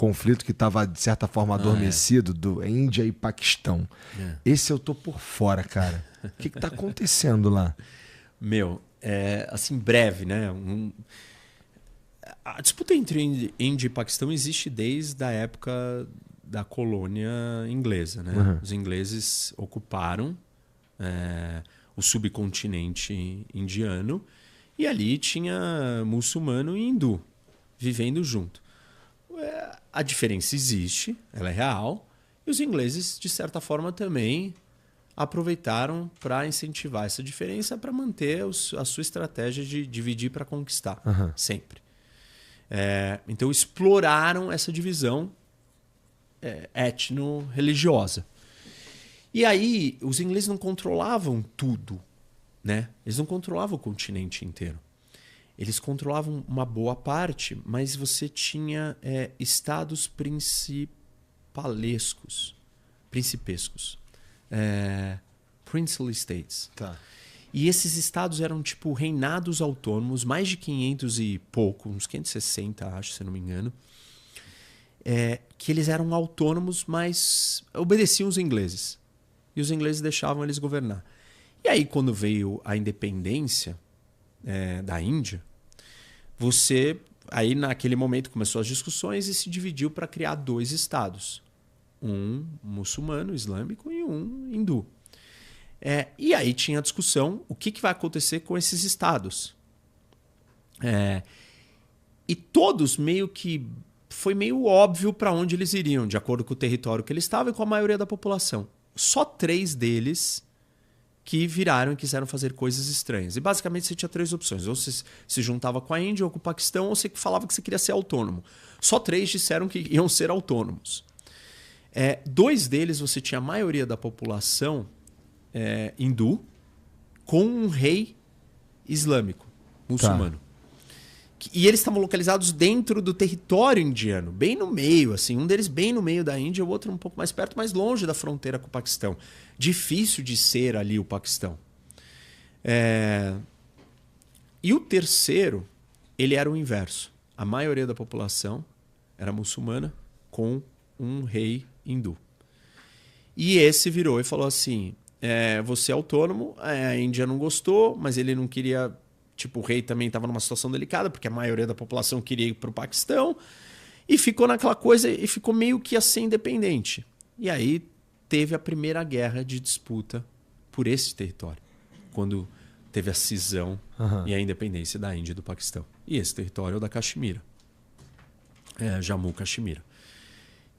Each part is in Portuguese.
conflito que estava, de certa forma, adormecido, do Índia e Paquistão. Esse eu tô por fora, cara. O que tá acontecendo lá? Assim, breve, né? A disputa entre Índia e Paquistão existe desde a época da colônia inglesa, né? Os ingleses ocuparam o subcontinente indiano e ali tinha muçulmano e hindu vivendo junto. A diferença existe, ela é real, e os ingleses, de certa forma, também aproveitaram para incentivar essa diferença para manter a sua estratégia de dividir para conquistar, sempre. Então, exploraram essa divisão etno-religiosa. E aí, os ingleses não controlavam tudo, né? Eles não controlavam o continente inteiro. Eles controlavam uma boa parte, mas você tinha estados principescos. Princely States. Tá. E esses estados eram tipo reinados autônomos, mais de 500 e pouco, uns 560, acho, se não me engano, que eles eram autônomos, mas obedeciam os ingleses. E os ingleses deixavam eles governar. E aí, quando veio a independência da Índia, aí naquele momento começou as discussões e se dividiu para criar 2 estados. Um muçulmano, islâmico, e um hindu. E aí tinha a discussão, o que vai acontecer com esses estados? E todos meio que... Foi meio óbvio para onde eles iriam, de acordo com o território que eles estavam e com a maioria da população. Só 3 deles que viraram e quiseram fazer coisas estranhas. E basicamente você tinha 3 opções. Ou você se juntava com a Índia ou com o Paquistão, ou você falava que você queria ser autônomo. Só 3 disseram que iam ser autônomos. 2 deles você tinha a maioria da população hindu com um rei islâmico, muçulmano. Tá. E eles estavam localizados dentro do território indiano, bem no meio, assim, um deles bem no meio da Índia, o outro um pouco mais perto, mais longe da fronteira com o Paquistão. Difícil de ser ali o Paquistão. E o terceiro, ele era o inverso. A maioria da população era muçulmana com um rei hindu. E esse virou e falou assim, você é autônomo, a Índia não gostou, mas ele não queria... Tipo, o rei também estava numa situação delicada, porque a maioria da população queria ir para o Paquistão. E ficou naquela coisa e ficou meio que a ser independente. E aí teve a primeira guerra de disputa por esse território. Quando teve a cisão e a independência da Índia e do Paquistão. E esse território é o da Caxemira. Jammu Caxemira.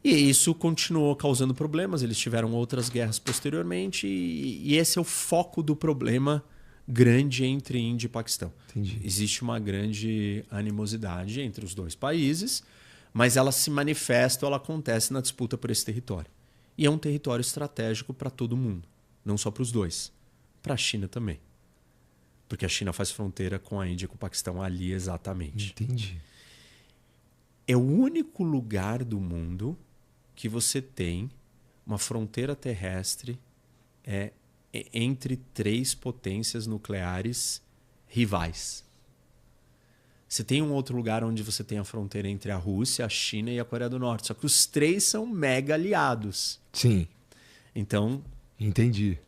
E isso continuou causando problemas. Eles tiveram outras guerras posteriormente. E esse é o foco do problema grande entre Índia e Paquistão. Entendi. Existe uma grande animosidade entre os 2 países, mas ela se manifesta, ela acontece na disputa por esse território. E é um território estratégico para todo mundo, não só para os 2, para a China também. Porque a China faz fronteira com a Índia e com o Paquistão ali exatamente. Entendi. É o único lugar do mundo que você tem uma fronteira terrestre entre 3 potências nucleares rivais. Você tem um outro lugar onde você tem a fronteira entre a Rússia, a China e a Coreia do Norte. Só que os 3 são mega aliados. Sim. Então... Entendi.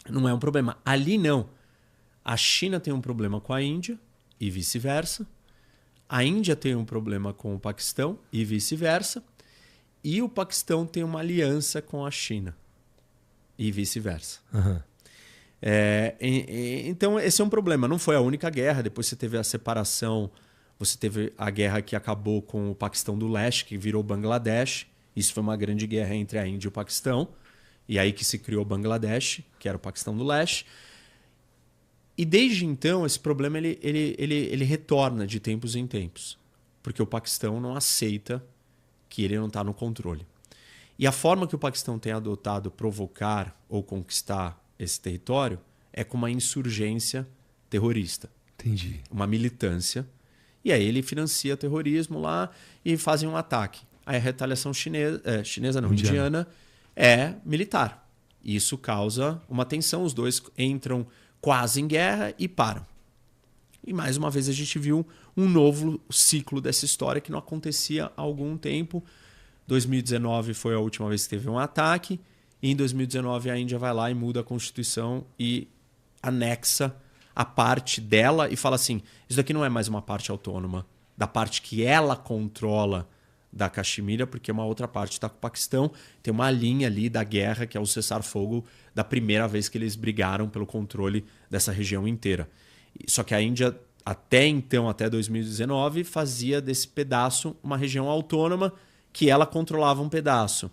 Não é um problema. Ali não. A China tem um problema com a Índia e vice-versa. A Índia tem um problema com o Paquistão e vice-versa. E o Paquistão tem uma aliança com a China e vice-versa. Então, esse é um problema. Não foi a única guerra. Depois você teve a separação. Você teve a guerra que acabou com o Paquistão do Leste, que virou Bangladesh. Isso foi uma grande guerra entre a Índia e o Paquistão. E aí que se criou Bangladesh, que era o Paquistão do Leste. E desde então, esse problema ele retorna de tempos em tempos. Porque o Paquistão não aceita que ele não está no controle. E a forma que o Paquistão tem adotado provocar ou conquistar esse território é com uma insurgência terrorista. Entendi. Uma militância. E aí ele financia terrorismo lá e fazem um ataque. Aí a retaliação indiana é militar. Isso causa uma tensão. Os 2 entram quase em guerra e param. E mais uma vez a gente viu um novo ciclo dessa história que não acontecia há algum tempo. 2019 foi a última vez que teve um ataque. E em 2019 a Índia vai lá e muda a Constituição e anexa a parte dela e fala assim, isso daqui não é mais uma parte autônoma da parte que ela controla da Caxemira, porque uma outra parte está com o Paquistão. Tem uma linha ali da guerra, que é o cessar-fogo da primeira vez que eles brigaram pelo controle dessa região inteira. Só que a Índia, até então, até 2019, fazia desse pedaço uma região autônoma que ela controlava um pedaço.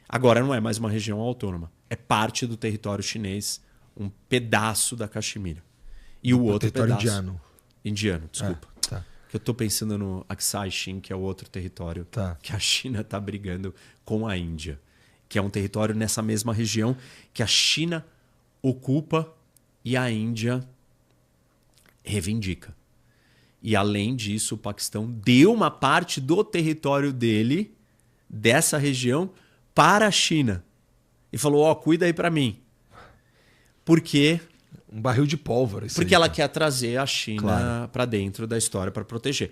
Agora não é mais uma região autônoma. É parte do território chinês, um pedaço da Caxemira. E o outro território pedaço... Indiano, desculpa. Tá. Eu estou pensando no Aksai Chin, que é o outro território que a China está brigando com a Índia. Que é um território nessa mesma região que a China ocupa e a Índia reivindica. E além disso, o Paquistão deu uma parte do território dele, dessa região, para a China. E falou, cuida aí para mim. Porque... Um barril de pólvora. Porque ela quer trazer a China para dentro da história para proteger.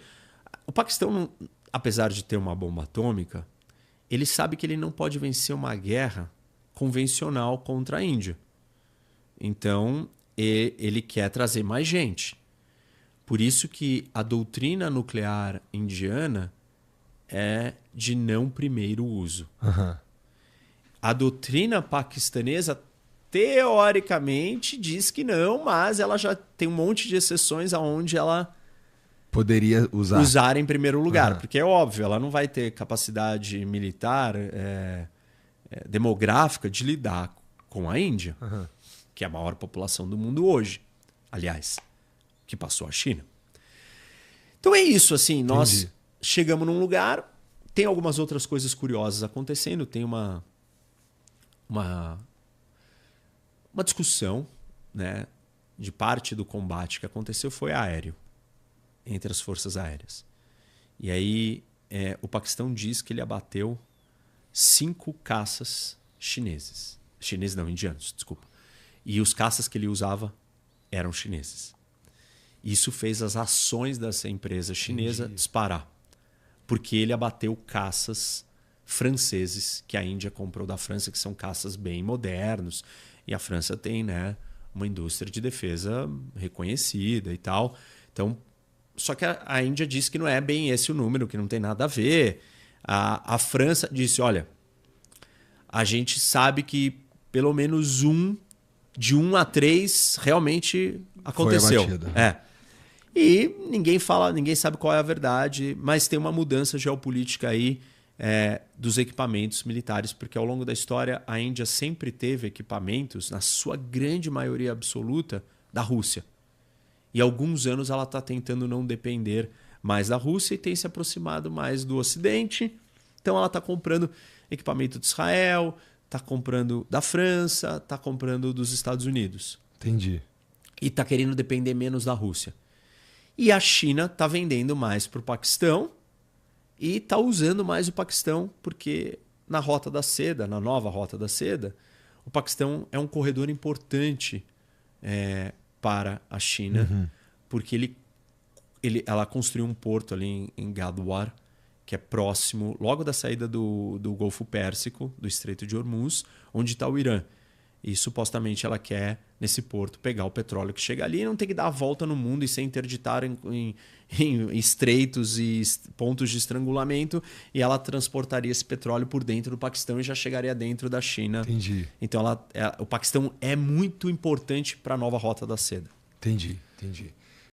O Paquistão, apesar de ter uma bomba atômica, ele sabe que ele não pode vencer uma guerra convencional contra a Índia. Então, ele quer trazer mais gente. Por isso que a doutrina nuclear indiana é de não primeiro uso. Uhum. A doutrina paquistanesa teoricamente diz que não, mas ela já tem um monte de exceções aonde ela poderia usar em primeiro lugar. Porque é óbvio, ela não vai ter capacidade militar, demográfica de lidar com a Índia, que é a maior população do mundo hoje. Aliás, que passou a China. Então é isso, assim, nós chegamos num lugar, tem algumas outras coisas curiosas acontecendo, tem uma discussão, né, de parte do combate que aconteceu foi aéreo, entre as forças aéreas. E aí o Paquistão diz que ele abateu 5 caças chineses. Chineses não, indianos, desculpa. E os caças que ele usava eram chineses. Isso fez as ações dessa empresa chinesa disparar. Porque ele abateu caças franceses que a Índia comprou da França, que são caças bem modernos. E a França tem, né, uma indústria de defesa reconhecida e tal. Então, só que a Índia disse que não é bem esse o número, que não tem nada a ver. A França disse, olha, a gente sabe que pelo menos de 1 a 3 realmente aconteceu. Foi abatido. E ninguém sabe qual é a verdade, mas tem uma mudança geopolítica aí dos equipamentos militares, porque ao longo da história a Índia sempre teve equipamentos, na sua grande maioria absoluta, da Rússia. E há alguns anos ela está tentando não depender mais da Rússia e tem se aproximado mais do Ocidente. Então ela está comprando equipamento de Israel, está comprando da França, está comprando dos Estados Unidos. Entendi. E está querendo depender menos da Rússia. E a China está vendendo mais para o Paquistão e está usando mais o Paquistão porque na Rota da Seda, na nova Rota da Seda, o Paquistão é um corredor importante para a China, porque ela construiu um porto ali em Gadwar, que é próximo, logo da saída do Golfo Pérsico, do Estreito de Hormuz, onde está o Irã. E supostamente ela quer, nesse porto, pegar o petróleo que chega ali e não ter que dar a volta no mundo e ser interditado em estreitos e pontos de estrangulamento, e ela transportaria esse petróleo por dentro do Paquistão e já chegaria dentro da China. Entendi. Então o Paquistão é muito importante para a nova Rota da Seda. Entendi.